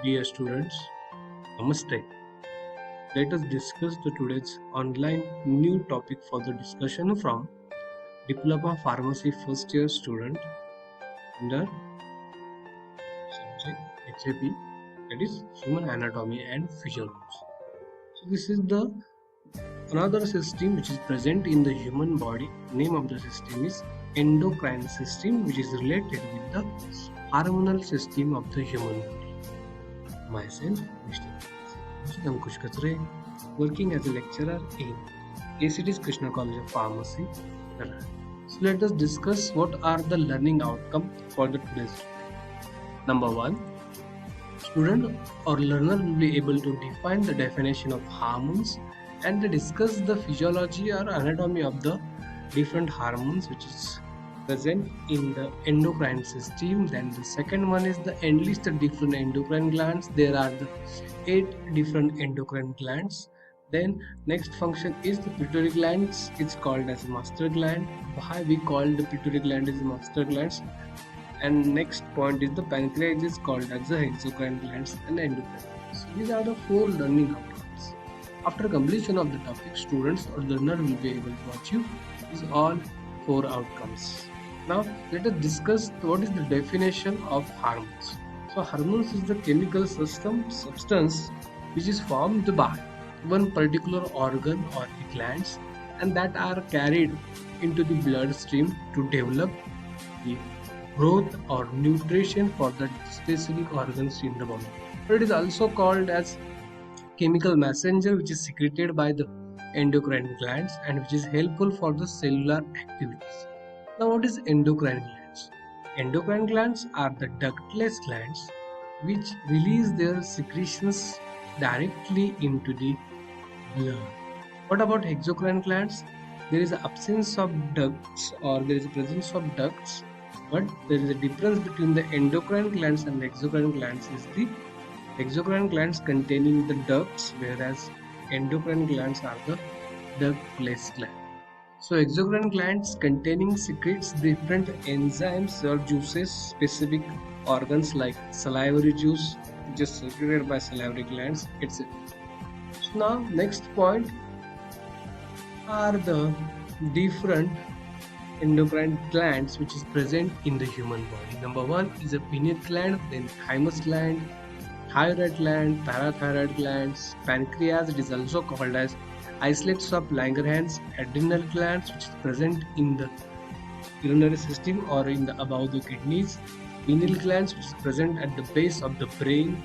Dear students, Namaste. Let us discuss the today's online new topic for the discussion from Diploma Pharmacy first year student under subject HAP, that is Human Anatomy and Physiology. So this is the another system which is present in the human body. Name of the system is endocrine system, which is related with the hormonal system of the human body. Myself, Mr. Ankush Katre, working as a lecturer in ACT's Krishna College of Pharmacy. So let us discuss what are the learning outcome for the today's topic. Number 1, student or learner will be able to define the definition of hormones and discuss the physiology or anatomy of the different hormones which is present in the endocrine system. Then the second one is the enlist the different endocrine glands. There are the 8 different endocrine glands. Then next function is the pituitary glands. It's called as master gland. Why we call the pituitary gland as master glands? And next point is the pancreas is called as the exocrine glands and endocrine glands. So these are the 4 learning outcomes. After completion of the topic, students or learner will be able to achieve these all 4 outcomes. Now let us discuss what is the definition of hormones. So hormones is the chemical substance which is formed by one particular organ or glands and that are carried into the bloodstream to develop the growth or nutrition for the specific organs in the body. It is also called as chemical messenger, which is secreted by the endocrine glands and which is helpful for the cellular activities. Now what is endocrine glands? Endocrine glands are the ductless glands which release their secretions directly into the blood. What about exocrine glands? There is an absence of ducts or there is a presence of ducts, but there is a difference between the endocrine glands and the exocrine glands is the exocrine glands containing the ducts, whereas endocrine glands are the ductless glands. So exocrine glands containing secretes different enzymes or juices specific organs like salivary juice, which is secreted by salivary glands, etc. So now next point are the different endocrine glands which is present in the human body. Number 1 is a pineal gland, then thymus gland, thyroid gland, parathyroid glands, pancreas. It is also called as islets of Langerhans, adrenal glands which is present in the urinary system or in the above the kidneys, pineal glands which is present at the base of the brain,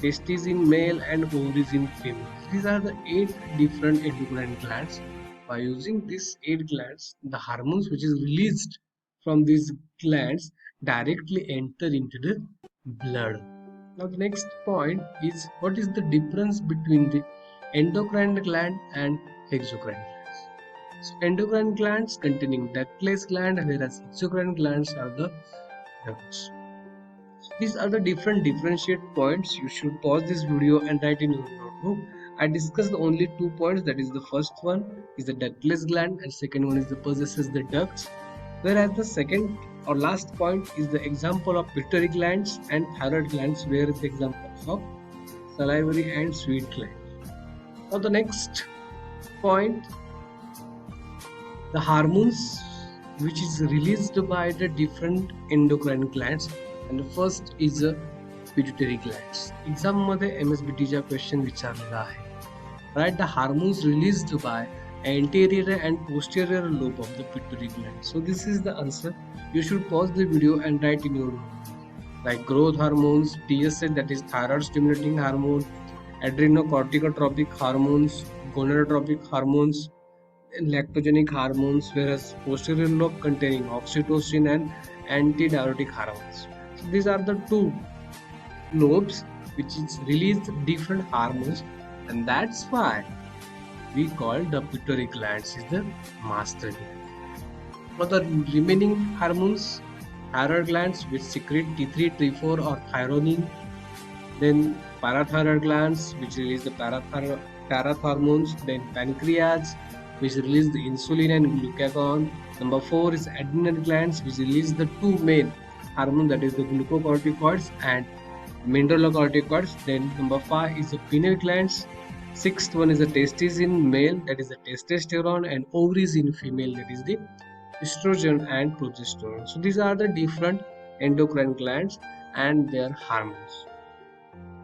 testes in male and ovaries in female. These are the 8 different endocrine glands. By using these 8 glands, the hormones which is released from these glands directly enter into the blood. Now the next point is what is the difference between the endocrine gland and exocrine glands. So endocrine glands containing ductless gland, whereas exocrine glands are the ducts. These are the different differentiate points. You should pause this video and write in your notebook. I discussed only 2 points. That is the first one is the ductless gland and second one is the possesses the ducts. Whereas the second or last point is the example of pituitary glands and thyroid glands, where the examples of salivary and sweet glands. Now the next point, the hormones which is released by the different endocrine glands, and the first is the pituitary glands. Exam मध्ये MSBTचा question विचारलेला आहे. Right, the hormones released by anterior and posterior lobe of the pituitary gland. So this is the answer. You should pause the video and write in your note. Like growth hormones, TSH, that is thyroid stimulating hormone, adrenocorticotropic hormones, gonadotropic hormones, and lactogenic hormones, whereas posterior lobe containing oxytocin and antidiuretic hormones. So these are the 2 lobes which is released different hormones, and that's why we call the pituitary glands is the master gland. For the remaining hormones, thyroid glands which secrete T3, T4 or thyronine, then parathyroid glands which release the parathormones, then pancreas which release the insulin and glucagon. Number 4 is adrenal glands which release the 2 main hormones, that is the glucocorticoids and mineralocorticoids. Then number 5 is the pineal glands. Sixth one is the testes in male, that is the testosterone, and ovaries in female, that is the estrogen and progesterone. So these are the different endocrine glands and their hormones.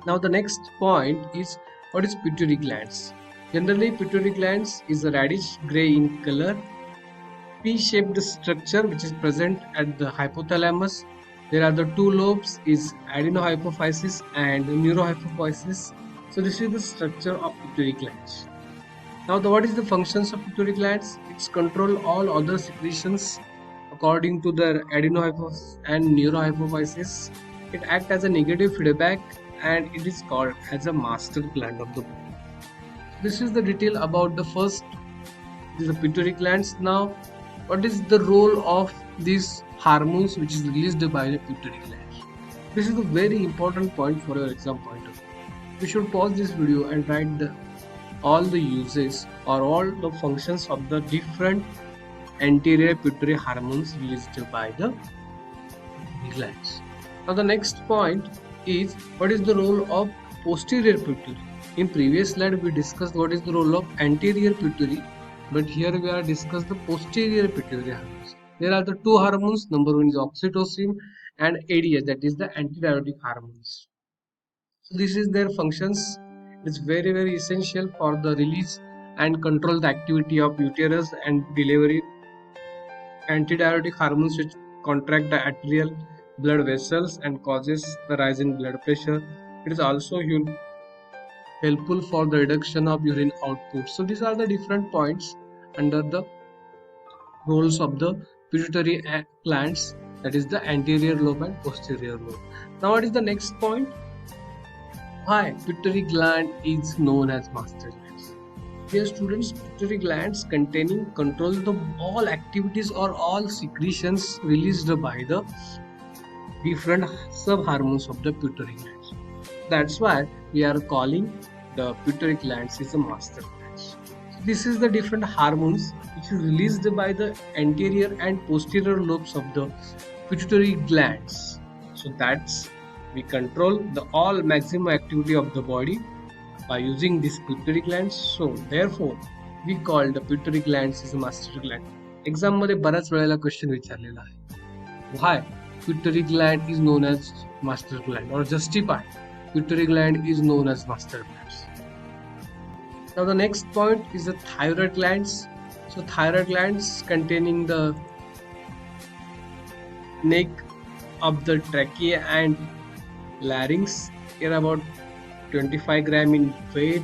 Now the next point is, what is pituitary glands? Generally, pituitary glands is a reddish gray in color, P-shaped structure which is present at the hypothalamus. There are the two lobes is adenohypophysis and neurohypophysis. So this is the structure of pituitary glands. Now what is the functions of pituitary glands? It's control all other secretions according to the adenohypophysis and neurohypophysis. It acts as a negative feedback and it is called as a master gland of the body. This is the detail about the first, this is the pituitary glands. Now what is the role of these hormones which is released by the pituitary glands? This is a very important point for your exam point of view. You should pause this video and write all the uses or all the functions of the different anterior pituitary hormones released by the glands. Now the next point is, what is the role of posterior pituitary? In previous slide we discussed what is the role of anterior pituitary, but here we are discuss the posterior pituitary hormones. There are the two hormones. Number one is oxytocin and ADH, that is the antidiuretic hormones. So this is their functions. It's very essential for the release and control the activity of uterus and delivery. Antidiuretic hormones which contract the arterial blood vessels and causes the rise in blood pressure. It is also helpful for the reduction of urine output. So these are the different points under the roles of the pituitary glands, that is the anterior lobe and posterior lobe. Now what is the next point? Why pituitary gland is known as master glands? Dear students, pituitary glands containing control the all activities or all secretions released by the different sub-hormones of the pituitary glands. That's why we are calling the pituitary glands is the master glands. This is the different hormones which is released by the anterior and posterior lobes of the pituitary glands. So that's, we control the all maximum activity of the body by using these pituitary glands. So therefore we call the pituitary glands is a master gland. Exam मध्ये बऱ्याच वेळेला question विचारलेला आहे. Why pituitary gland is known as master gland, or justify pituitary gland is known as master glands. Now the next point is the thyroid glands. So thyroid glands containing the neck of the trachea and larynx, here about 25 gram in weight,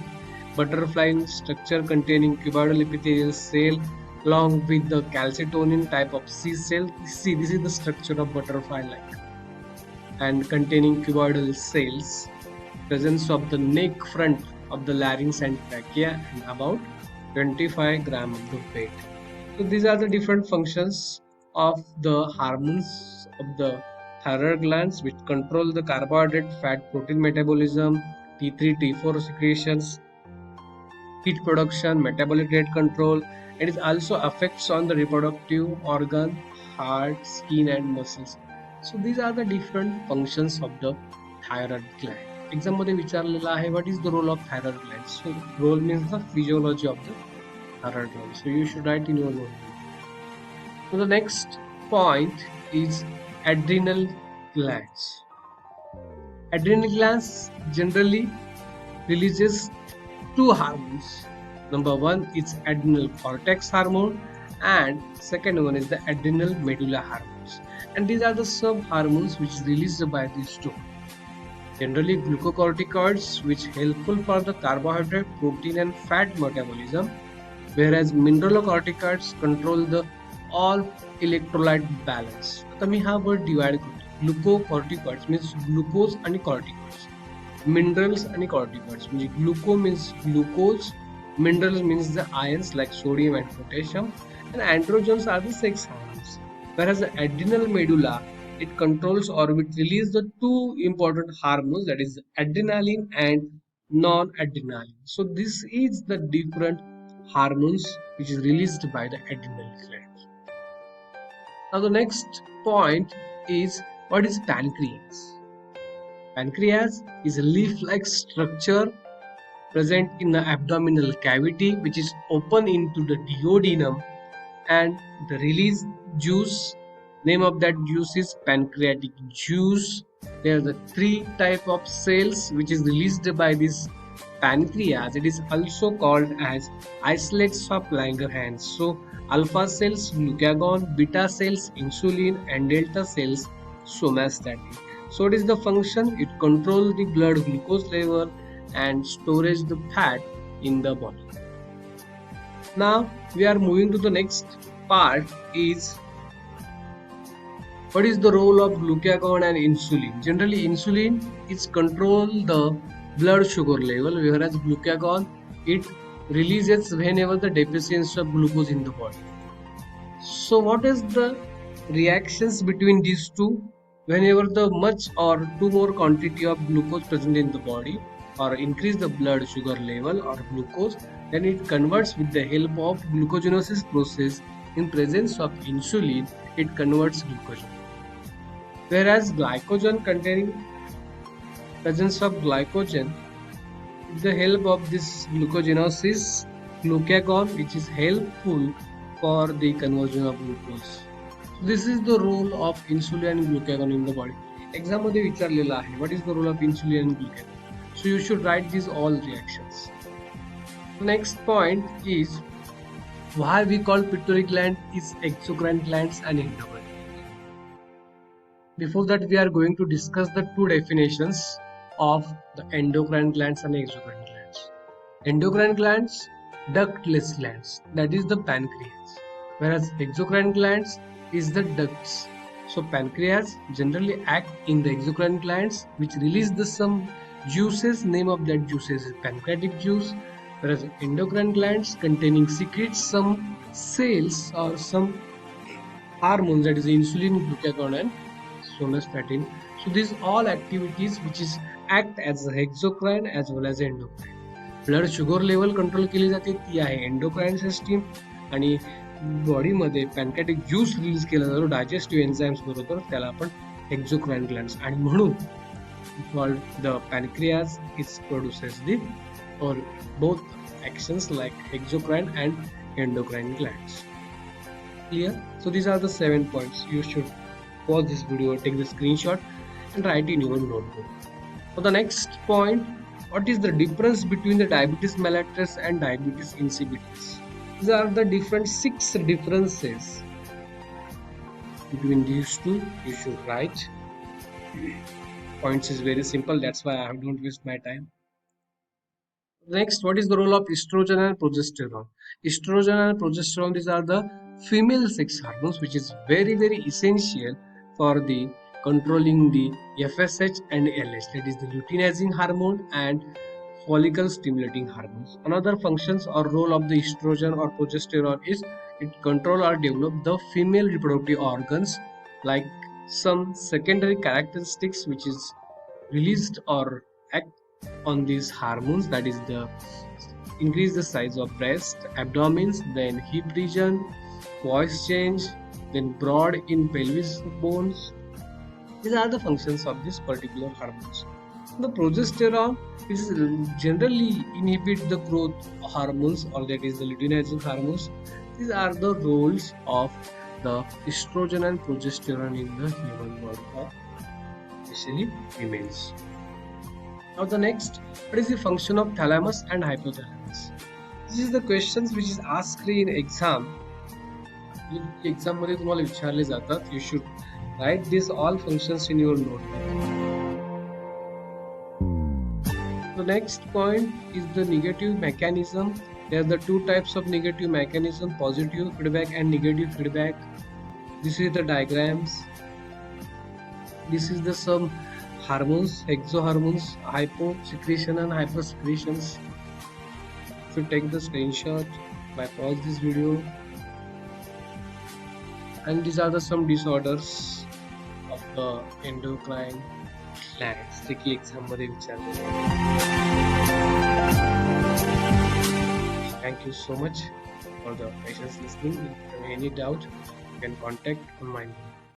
butterfly structure containing cuboidal epithelial cell along with the calcitonin type of C cell. See, this is the structure of butterfly like, and containing cuboidal cells, presence of the neck front of the larynx and trachea, and about 25 gram of the weight. So these are the different functions of the hormones of the thyroid glands which control the carbohydrate, fat, protein metabolism, T3, T4 secretions, heat production, metabolic rate control. It is also affects on the reproductive organ, heart, skin and muscles. So these are the different functions of the thyroid gland. Exam मध्ये विचारलेला आहे, what is the role of thyroid gland? So role means the physiology of the thyroid gland. So you should write in your notebook. So the next point is adrenal glands. Adrenal glands generally releases two hormones. Number one is adrenal cortex hormone and second one is the adrenal medulla hormones. And these are the sub hormones which is released by these two. Generally glucocorticoids which helpful for the carbohydrate, protein and fat metabolism, whereas mineralocorticoids control the all electrolyte balance. आता मी हा word divide करतो. ग्लुकोकॉर्टिकॉइड्स means glucose आणि corticoids, minerals आणि corticoids म्हणजे Gluco means glucose, minerals means the ions like sodium and potassium, and androgens are the sex hormones. Whereas the adrenal medulla, it controls or it releases the two important hormones, that is adrenaline and non-adrenaline. So this is the different hormones which is released by the adrenal glands. Now the next point is, what is pancreas? Pancreas is a leaf-like structure present in the abdominal cavity, which is open into the duodenum, and the release juice, name of that juice is pancreatic juice. There are the three type of cells which is released by this pancreas. It is also called as islets of Langerhans. So alpha cells glucagon, beta cells insulin, and delta cells somatostatin. So it is the function, it controls the blood glucose level and storage the fat in the body. Now we are moving to the next part, is what is the role of glucagon and insulin. Generally insulin is control the blood sugar level, whereas glucagon it releases whenever the deficiency of glucose in the body. So what is the reactions between these two? Whenever the much or too more quantity of glucose present in the body or increase the blood sugar level or glucose, then it converts with the help of glucogenesis process. In presence of insulin, it converts glucogen. Whereas glycogen containing presence of glycogen, with the help of this glucogenesis, glucagon, which is helpful for the conversion of glucose. This is the role of insulin and glucagon in the body. Exam मध्ये विचारलेला आहे, what is the role of insulin and glucagon? So you should write these all reactions. Next point is why we call pituitary gland is exocrine glands and endocrine. Before that, we are going to discuss the two definitions of the endocrine glands and exocrine glands. Endocrine glands, ductless glands, that is the pancreas, whereas exocrine glands is the ducts. So pancreas generally act in the exocrine glands, which release the some juices. Name of that juices is pancreatic juice, whereas endocrine glands containing secretes some cells or some hormones, that is insulin, glucagon and somatostatin. So these all activities which is act as a exocrine as well as endocrine. Blood sugar level control केली जाते ती आहे endocrine system, आणि बॉडीमध्ये pancreatic juice release केला जातो digestive enzymes बरोबर, त्याला आपण एक्झोक्राइन ग्लँड्स, आणि म्हणून called the pancreas is produces the or both actions like exocrine and endocrine glands. Clear? So these are the 7 points. You should pause this video, take the screenshot and write in your notebook. For the next point, what is the difference between the diabetes mellitus and diabetes insipidus? These are the different 6 differences between these two. You should write. Points is very simple, that's why I don't waste my time. Next, what is the role of estrogen and progesterone? Estrogen and progesterone, these are the female sex hormones which is very essential for the controlling the FSH and LH, that is the luteinizing hormone and follicle stimulating hormones. Another functions or role of the estrogen or progesterone is it control or develop the female reproductive organs, like some secondary characteristics which is released or act on these hormones, that is the increase the size of breast, abdomens, then hip region, voice change, then broad in pelvis bones. These are the functions of this particular hormones. The progesterone is generally inhibit the growth hormones, or that is the luteinizing hormones. These are the roles of the estrogen and progesterone in the human body, especially females. Now the next, what is the function of thalamus and hypothalamus? This is the questions which is asked in exam. Exam मध्ये तुम्हाला विचारले जातात. You should write these all functions in your notebook. The next point is the negative mechanism. There are the two types of negative mechanism, positive feedback and negative feedback. This is the diagrams. This is the some hormones, exohormones, hyposecretion and hypersecretions. If you take the screenshot, by pause this video. And these are the some disorders of the endocrine glands. Tricky exam मध्ये विचारले. Thank you so much for the patience listening. If you have any doubt, you can contact on my number.